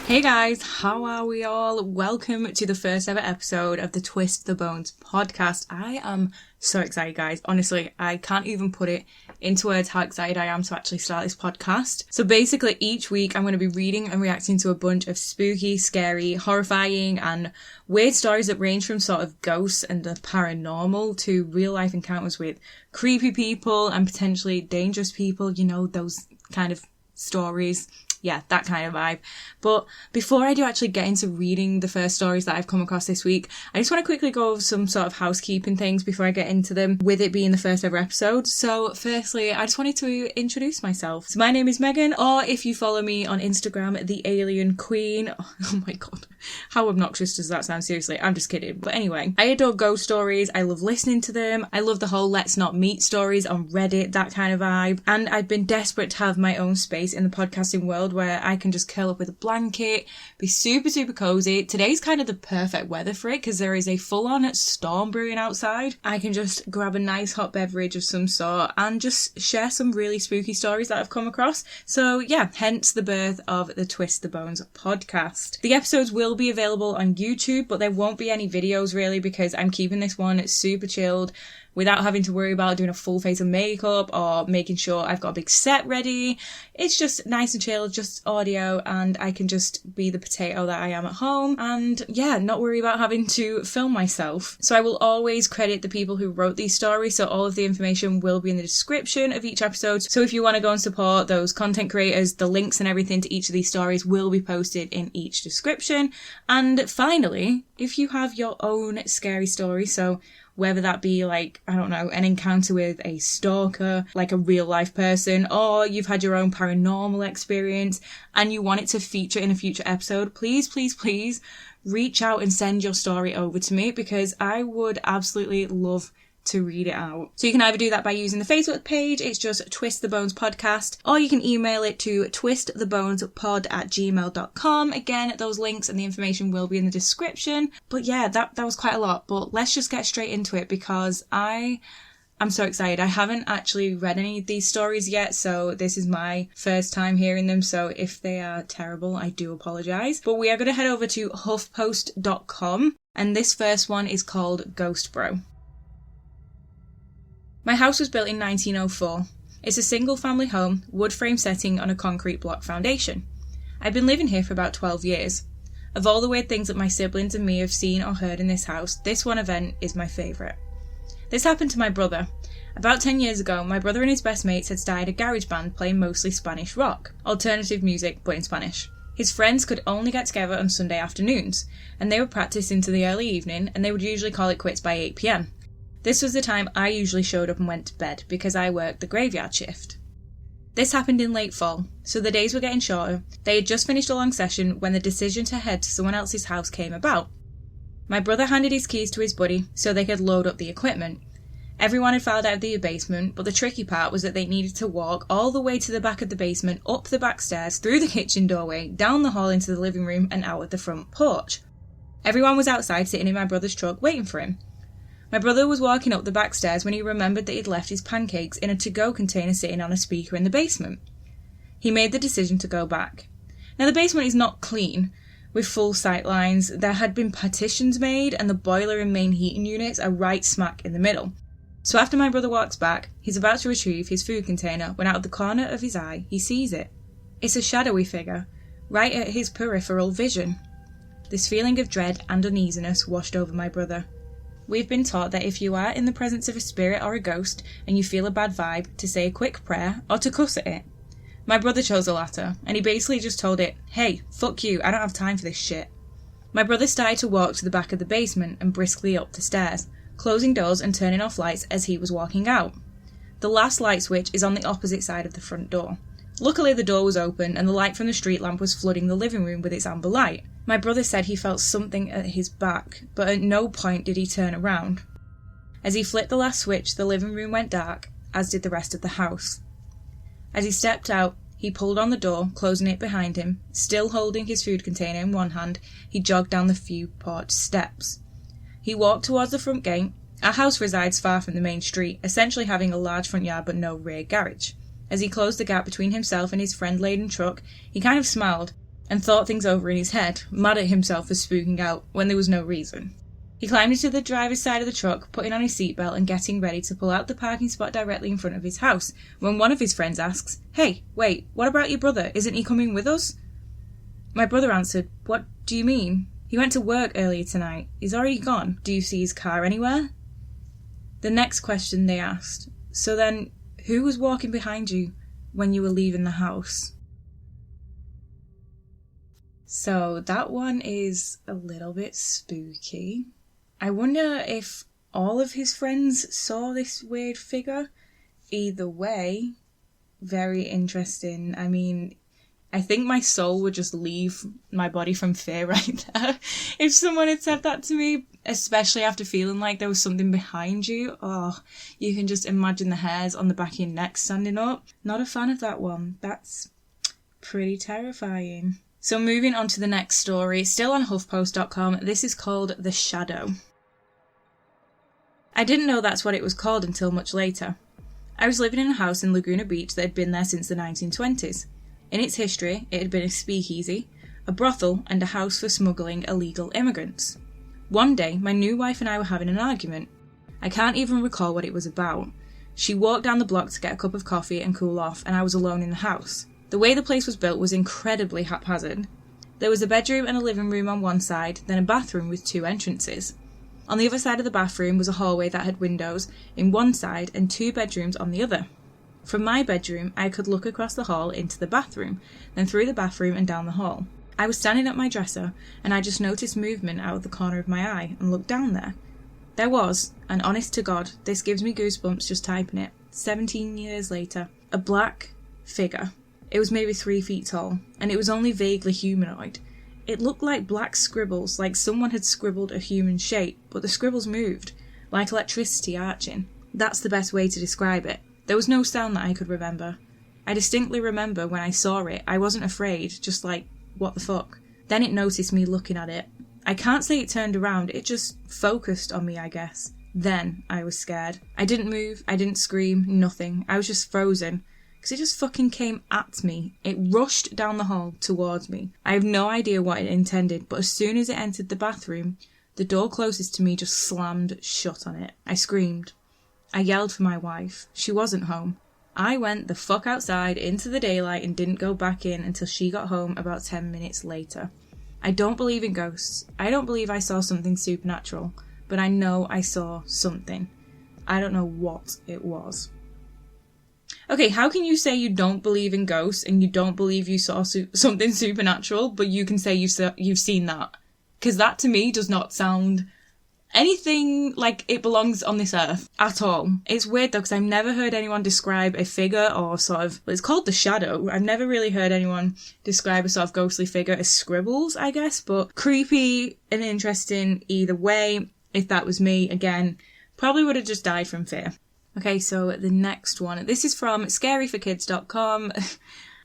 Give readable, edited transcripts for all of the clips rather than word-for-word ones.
Hey guys, how are we all? Welcome to the first ever episode of the Twist the Bones podcast. I am so excited, guys. Honestly, I can't even put it into words how excited I am to actually start this podcast. So basically, each week I'm going to be reading and reacting to a bunch of spooky, scary, horrifying and weird stories that range from sort of ghosts and the paranormal to real life encounters with creepy people and potentially dangerous people. You know, those kind of stories. Yeah, that kind of vibe. But before I do actually get into reading the first stories that I've come across this week, I just want to quickly go over some sort of housekeeping things before I get into them, with it being the first ever episode. So firstly, I just wanted to introduce myself. So my name is Megan, or if you follow me on Instagram, the Alien Queen. Oh my god, how obnoxious does that sound? Seriously, I'm just kidding. But anyway, I adore ghost stories. I love listening to them. I love the whole let's not meet stories on Reddit, that kind of vibe. And I've been desperate to have my own space in the podcasting world where I can just curl up with a blanket, be super, super cozy. Today's kind of the perfect weather for it because there is a full-on storm brewing outside. I can just grab a nice hot beverage of some sort and just share some really spooky stories that I've come across. So yeah, hence the birth of the Twist the Bones podcast. The episodes will be available on YouTube, but there won't be any videos really because I'm keeping this one super chilled, without having to worry about doing a full face of makeup or making sure I've got a big set ready. It's just nice and chill, just audio, and I can just be the potato that I am at home and yeah, not worry about having to film myself. So I will always credit the people who wrote these stories, so all of the information will be in the description of each episode. So if you want to go and support those content creators, the links and everything to each of these stories will be posted in each description. And finally, if you have your own scary story, so whether that be like, I don't know, an encounter with a stalker, like a real life person, or you've had your own paranormal experience and you want it to feature in a future episode, please, please, please reach out and send your story over to me because I would absolutely love to read it out. So you can either do that by using the Facebook page, it's just Twist the Bones Podcast, or you can email it to twistthebonespod@gmail.com. Again, those links and the information will be in the description. But yeah, that was quite a lot, but let's just get straight into it because I'm so excited. I haven't actually read any of these stories yet, so this is my first time hearing them, so if they are terrible, I do apologise. But we are going to head over to huffpost.com, and this first one is called Ghost Bro. My house was built in 1904. It's a single-family home, wood frame setting on a concrete block foundation. I've been living here for about 12 years. Of all the weird things that my siblings and me have seen or heard in this house, this one event is my favourite. This happened to my brother. About 10 years ago, my brother and his best mates had started a garage band playing mostly Spanish rock, alternative music but in Spanish. His friends could only get together on Sunday afternoons, and they would practice into the early evening, and they would usually call it quits by 8 p.m. This was the time I usually showed up and went to bed because I worked the graveyard shift. This happened in late fall, so the days were getting shorter. They had just finished a long session when the decision to head to someone else's house came about. My brother handed his keys to his buddy so they could load up the equipment. Everyone had filed out of the basement, but the tricky part was that they needed to walk all the way to the back of the basement, up the back stairs, through the kitchen doorway, down the hall into the living room and out of the front porch. Everyone was outside sitting in my brother's truck waiting for him. My brother was walking up the back stairs when he remembered that he'd left his pancakes in a to-go container sitting on a speaker in the basement. He made the decision to go back. Now the basement is not clean, with full sight lines. There had been partitions made and the boiler and main heating units are right smack in the middle. So after my brother walks back, he's about to retrieve his food container when out of the corner of his eye he sees it. It's a shadowy figure, right at his peripheral vision. This feeling of dread and uneasiness washed over my brother. We've been taught that if you are in the presence of a spirit or a ghost and you feel a bad vibe, to say a quick prayer or to cuss at it. My brother chose the latter, and he basically just told it, "Hey, fuck you, I don't have time for this shit." My brother started to walk to the back of the basement and briskly up the stairs, closing doors and turning off lights as he was walking out. The last light switch is on the opposite side of the front door. Luckily the door was open and the light from the street lamp was flooding the living room with its amber light. My brother said he felt something at his back, but at no point did he turn around. As he flipped the last switch, the living room went dark, as did the rest of the house. As he stepped out, he pulled on the door, closing it behind him. Still holding his food container in one hand, he jogged down the few porch steps. He walked towards the front gate. Our house resides far from the main street, essentially having a large front yard but no rear garage. As he closed the gap between himself and his friend-laden truck, he kind of smiled, and thought things over in his head, mad at himself for spooking out when there was no reason. He climbed into the driver's side of the truck, putting on his seatbelt and getting ready to pull out the parking spot directly in front of his house, when one of his friends asks, "Hey, wait, what about your brother? Isn't he coming with us?" My brother answered, "What do you mean? He went to work earlier tonight. He's already gone. Do you see his car anywhere?" The next question they asked, "So then, who was walking behind you when you were leaving the house?" So that one is a little bit spooky. I wonder if all of his friends saw this weird figure. Either way, very interesting. I mean, I think my soul would just leave my body from fear right there if someone had said that to me, especially after feeling like there was something behind you. Oh, you can just imagine the hairs on the back of your neck standing up. Not a fan of that one. That's pretty terrifying. So moving on to the next story, still on HuffPost.com, this is called The Shadow. I didn't know that's what it was called until much later. I was living in a house in Laguna Beach that had been there since the 1920s. In its history, it had been a speakeasy, a brothel, and a house for smuggling illegal immigrants. One day, my new wife and I were having an argument. I can't even recall what it was about. She walked down the block to get a cup of coffee and cool off, and I was alone in the house. The way the place was built was incredibly haphazard. There was a bedroom and a living room on one side, then a bathroom with 2 entrances. On the other side of the bathroom was a hallway that had windows in one side and 2 bedrooms on the other. From my bedroom, I could look across the hall into the bathroom, then through the bathroom and down the hall. I was standing at my dresser, and I just noticed movement out of the corner of my eye and looked down there. There was, and honest to God, this gives me goosebumps just typing it, 17 years later, a black figure. It was maybe 3 feet tall, and it was only vaguely humanoid. It looked like black scribbles, like someone had scribbled a human shape, but the scribbles moved, like electricity arching. That's the best way to describe it. There was no sound that I could remember. I distinctly remember when I saw it, I wasn't afraid, just like, what the fuck? Then it noticed me looking at it. I can't say it turned around, it just focused on me, I guess. Then I was scared. I didn't move, I didn't scream, nothing. I was just frozen. Because it just fucking came at me. It rushed down the hall towards me. I have no idea what it intended, but as soon as it entered the bathroom, the door closest to me just slammed shut on it. I screamed. I yelled for my wife. She wasn't home. I went the fuck outside into the daylight and didn't go back in until she got home about 10 minutes later. I don't believe in ghosts. I don't believe I saw something supernatural, but I know I saw something. I don't know what it was. Okay, how can you say you don't believe in ghosts and you don't believe you saw something supernatural, but you can say you've seen that? Because that to me does not sound anything like it belongs on this earth at all. It's weird though, because I've never heard anyone describe a figure or sort of, it's called the shadow. I've never really heard anyone describe a sort of ghostly figure as scribbles, I guess, but creepy and interesting either way. If that was me, again, probably would have just died from fear. Okay, so the next one. This is from scaryforkids.com.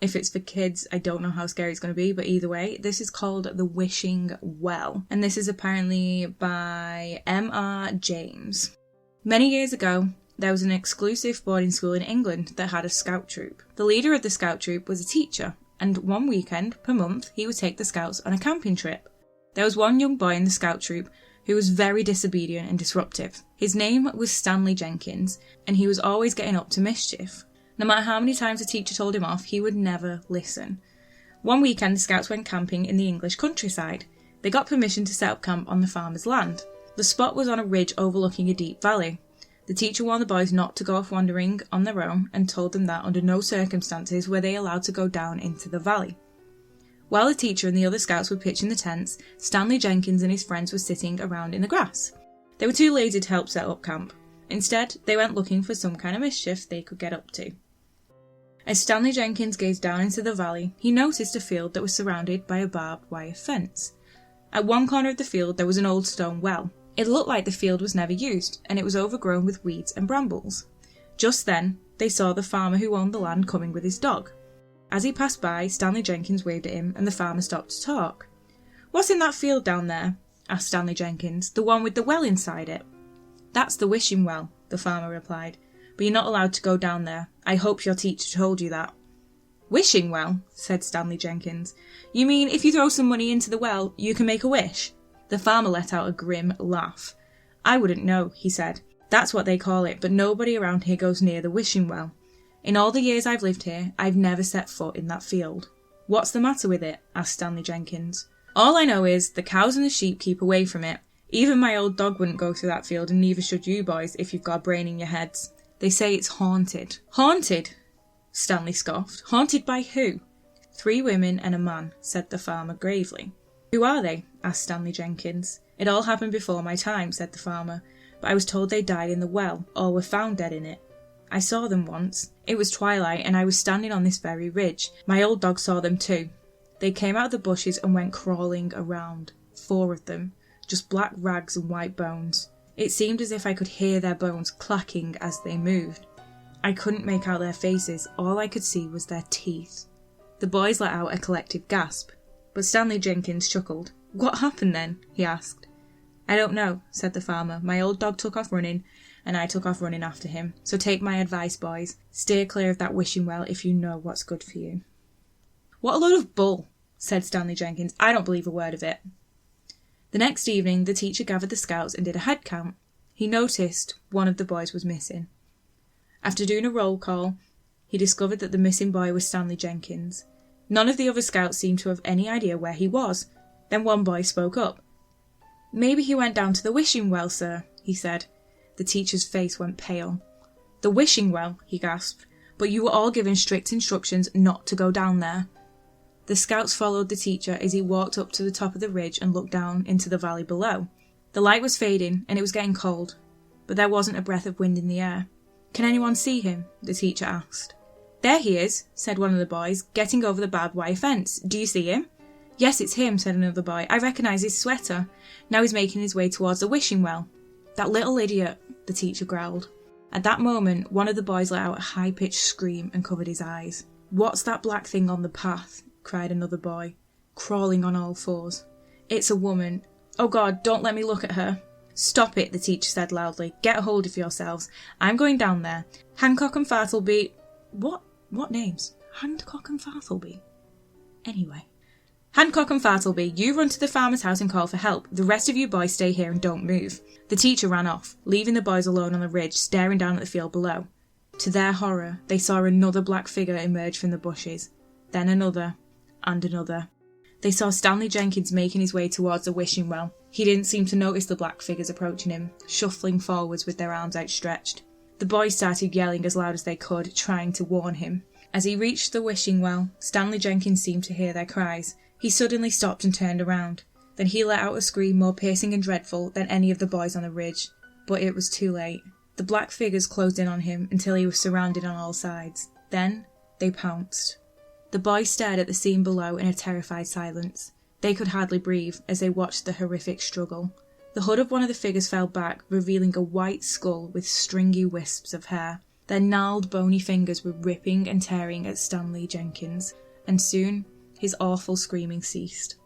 If it's for kids, I don't know how scary it's going to be, but either way, this is called The Wishing Well. And this is apparently by M.R. James. Many years ago, there was an exclusive boarding school in England that had a scout troop. The leader of the scout troop was a teacher, and one weekend per month, he would take the scouts on a camping trip. There was one young boy in the scout troop who was very disobedient and disruptive. His name was Stanley Jenkins, and he was always getting up to mischief. No matter how many times the teacher told him off, he would never listen. One weekend, the scouts went camping in the English countryside. They got permission to set up camp on the farmer's land. The spot was on a ridge overlooking a deep valley. The teacher warned the boys not to go off wandering on their own and told them that under no circumstances were they allowed to go down into the valley. While the teacher and the other scouts were pitching the tents, Stanley Jenkins and his friends were sitting around in the grass. They were too lazy to help set up camp. Instead, they went looking for some kind of mischief they could get up to. As Stanley Jenkins gazed down into the valley, he noticed a field that was surrounded by a barbed wire fence. At one corner of the field there was an old stone well. It looked like the field was never used, and it was overgrown with weeds and brambles. Just then, they saw the farmer who owned the land coming with his dog. As he passed by, Stanley Jenkins waved at him, and the farmer stopped to talk. "What's in that field down there?" asked Stanley Jenkins. "The one with the well inside it." "That's the wishing well," the farmer replied. "But you're not allowed to go down there. I hope your teacher told you that." Wishing well, said Stanley Jenkins. You mean if you throw some money into the well, you can make a wish? The farmer let out a grim laugh. I wouldn't know, he said. That's what they call it, but nobody around here goes near the wishing well. In all the years I've lived here, I've never set foot in that field. What's the matter with it? Asked Stanley Jenkins. All I know is the cows and the sheep keep away from it. Even my old dog wouldn't go through that field, and neither should you boys if you've got a brain in your heads. They say it's haunted. Haunted? Stanley scoffed. Haunted by who? 3 women and a man, said the farmer gravely. Who are they? Asked Stanley Jenkins. It all happened before my time, said the farmer, but I was told they died in the well, or were found dead in it. I saw them once. It was twilight, and I was standing on this very ridge. My old dog saw them too. They came out of the bushes and went crawling around. 4 of them. Just black rags and white bones. It seemed as if I could hear their bones clacking as they moved. I couldn't make out their faces. All I could see was their teeth. The boys let out a collective gasp, but Stanley Jenkins chuckled. What happened then? He asked. I don't know, said the farmer. My old dog took off running, and I took off running after him. So take my advice, boys. Steer clear of that wishing well if you know what's good for you. What a load of bull, said Stanley Jenkins. I don't believe a word of it. The next evening, the teacher gathered the scouts and did a head count. He noticed one of the boys was missing. After doing a roll call, he discovered that the missing boy was Stanley Jenkins. None of the other scouts seemed to have any idea where he was. Then one boy spoke up. Maybe he went down to the wishing well, sir, he said. The teacher's face went pale. The wishing well, he gasped, but you were all given strict instructions not to go down there. The scouts followed the teacher as he walked up to the top of the ridge and looked down into the valley below. The light was fading and it was getting cold, but there wasn't a breath of wind in the air. Can anyone see him? The teacher asked. There he is, said one of the boys, getting over the barbed wire fence. Do you see him? Yes, it's him, said another boy. I recognise his sweater. Now he's making his way towards the wishing well. That little idiot, the teacher growled. At that moment, one of the boys let out a high-pitched scream and covered his eyes. What's that black thing on the path? Cried another boy, crawling on all 4s. It's a woman. Oh God, don't let me look at her. Stop it, the teacher said loudly. Get a hold of yourselves. I'm going down there. Hancock and Fartleby... What names? Hancock and Fartleby? Anyway. Hancock and Fartleby, you run to the farmer's house and call for help. The rest of you boys stay here and don't move. The teacher ran off, leaving the boys alone on the ridge, staring down at the field below. To their horror, they saw another black figure emerge from the bushes. Then another. And another. They saw Stanley Jenkins making his way towards the wishing well. He didn't seem to notice the black figures approaching him, shuffling forwards with their arms outstretched. The boys started yelling as loud as they could, trying to warn him. As he reached the wishing well, Stanley Jenkins seemed to hear their cries. He suddenly stopped and turned around. Then he let out a scream more piercing and dreadful than any of the boys on the ridge. But it was too late. The black figures closed in on him until he was surrounded on all sides. Then they pounced. The boys stared at the scene below in a terrified silence. They could hardly breathe as they watched the horrific struggle. The hood of one of the figures fell back, revealing a white skull with stringy wisps of hair. Their gnarled, bony fingers were ripping and tearing at Stanley Jenkins, and soon his awful screaming ceased.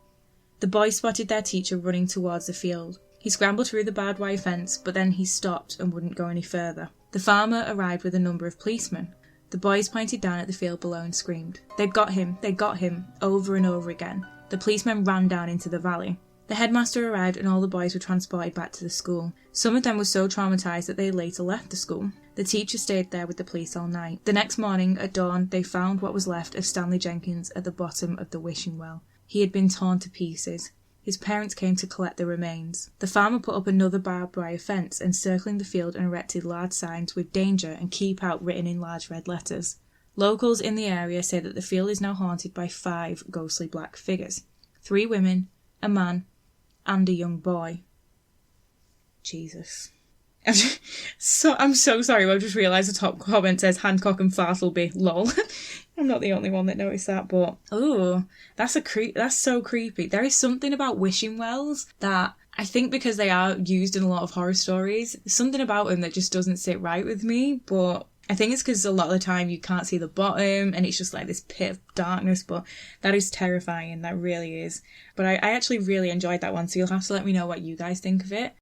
The boys spotted their teacher running towards the field. He scrambled through the barbed wire fence, but then he stopped and wouldn't go any further. The farmer arrived with a number of policemen. The boys pointed down at the field below and screamed, "They've got him! They've got him!" over and over again. The policemen ran down into the valley. The headmaster arrived and all the boys were transported back to the school. Some of them were so traumatised that they later left the school. The teacher stayed there with the police all night. The next morning, at dawn, they found what was left of Stanley Jenkins at the bottom of the wishing well. He had been torn to pieces. His parents came to collect the remains. The farmer put up another barbed wire fence encircling the field and erected large signs with "Danger" and "Keep Out" written in large red letters. Locals in the area say that the field is now haunted by 5 ghostly black figures. 3 women, a man, and a young boy. Jesus. I'm so sorry, but I've just realised the top comment says Hancock and Fartleby, lol. I'm not the only one that noticed that, but that's so creepy. There is something about wishing wells that I think, because they are used in a lot of horror stories, there's something about them that just doesn't sit right with me, but I think it's because a lot of the time you can't see the bottom and it's just like this pit of darkness, but that is terrifying, that really is. But I actually really enjoyed that one, so you'll have to let me know what you guys think of it.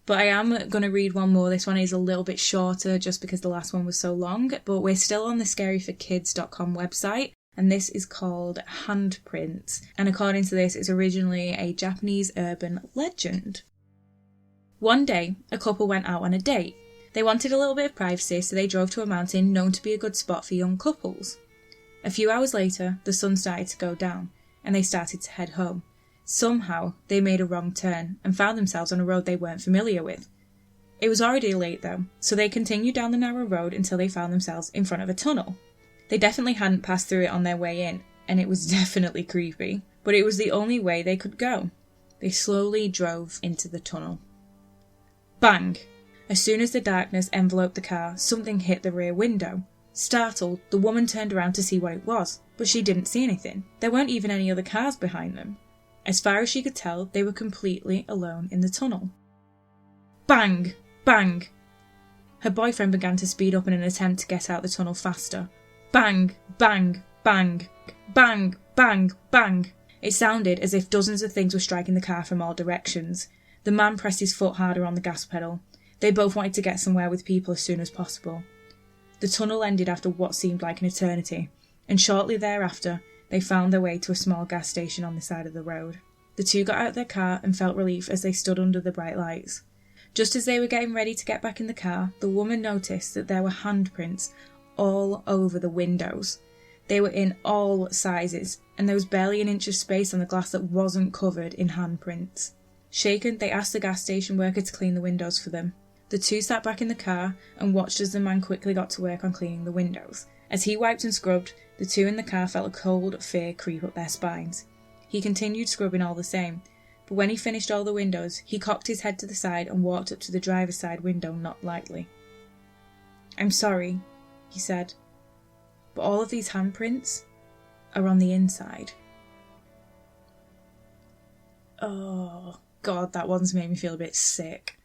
But I am going to read one more. This one is a little bit shorter just because the last one was so long, but we're still on the scaryforkids.com website. and this is called handprints, and according to this, it's originally a Japanese urban legend. One day, a couple went out on a date. They wanted a little bit of privacy, so they drove to a mountain known to be a good spot for young couples. A few hours later, the sun started to go down, and they started to head home. Somehow, they made a wrong turn and found themselves on a road they weren't familiar with. It was already late though, so they continued down the narrow road until they found themselves in front of a tunnel. They definitely hadn't passed through it on their way in, and it was definitely creepy, but it was the only way they could go. They slowly drove into the tunnel. Bang! As soon as the darkness enveloped the car, something hit the rear window. Startled, the woman turned around to see what it was, but she didn't see anything. There weren't even any other cars behind them. As far as she could tell, they were completely alone in the tunnel. Bang! Bang! Her boyfriend began to speed up in an attempt to get out the tunnel faster. Bang! Bang! Bang! Bang! Bang! Bang! It sounded as if dozens of things were striking the car from all directions. The man pressed his foot harder on the gas pedal. They both wanted to get somewhere with people as soon as possible. The tunnel ended after what seemed like an eternity, and shortly thereafter, they found their way to a small gas station on the side of the road. The two got out of their car and felt relief as they stood under the bright lights. Just as they were getting ready to get back in the car, the woman noticed that there were handprints all over the windows. They were in all sizes, and there was barely an inch of space on the glass that wasn't covered in handprints. Shaken, they asked the gas station worker to clean the windows for them. The two sat back in the car and watched as the man quickly got to work on cleaning the windows. As he wiped and scrubbed, the two in the car felt a cold fear creep up their spines. He continued scrubbing all the same, but when he finished all the windows, he cocked his head to the side and walked up to the driver's side window not lightly. "I'm sorry," he said, "but all of these handprints are on the inside." Oh, God, that one's made me feel a bit sick.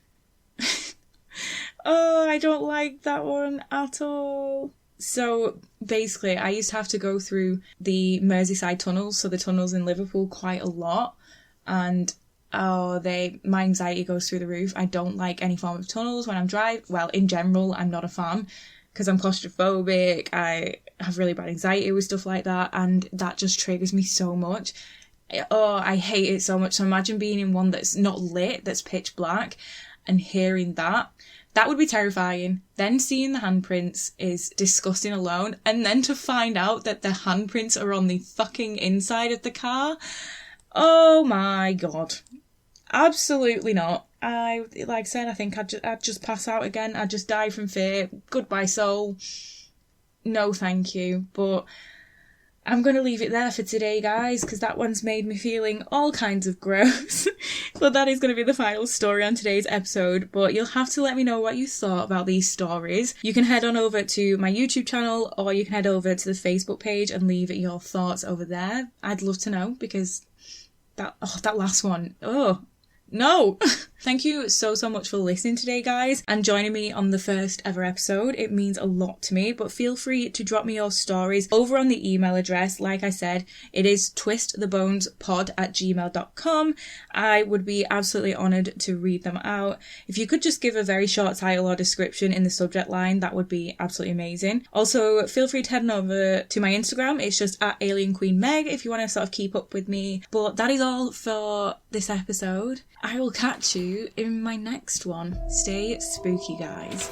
Oh, I don't like that one at all. So basically, I used to have to go through the Merseyside tunnels, so the tunnels in Liverpool, quite a lot. And my anxiety goes through the roof. I don't like any form of tunnels when I'm driving. Well, in general, I'm not a fan because I'm claustrophobic. I have really bad anxiety with stuff like that, and that just triggers me so much. Oh, I hate it so much. So imagine being in one that's not lit, that's pitch black, and hearing that. That would be terrifying. Then seeing the handprints is disgusting alone. And then to find out that the handprints are on the fucking inside of the car. Oh my God. Absolutely not. Like I said, I think I'd just pass out again. I'd just die from fear. Goodbye, soul. No, thank you. But I'm going to leave it there for today, guys, because that one's made me feeling all kinds of gross. But that is going to be the final story on today's episode. But you'll have to let me know what you thought about these stories. You can head on over to my YouTube channel, or you can head over to the Facebook page and leave your thoughts over there. I'd love to know, because that last one, no. Thank you so much for listening today, guys, and joining me on the first ever episode. It means a lot to me, but feel free to drop me your stories over on the email address. Like I said, it is twistthebonespod@gmail.com. I would be absolutely honoured to read them out. If you could just give a very short title or description in the subject line, that would be absolutely amazing. Also, feel free to head on over to my Instagram. It's just @AlienQueenMeg if you want to sort of keep up with me. But that is all for this episode. I will catch you in my next one. Stay spooky, guys.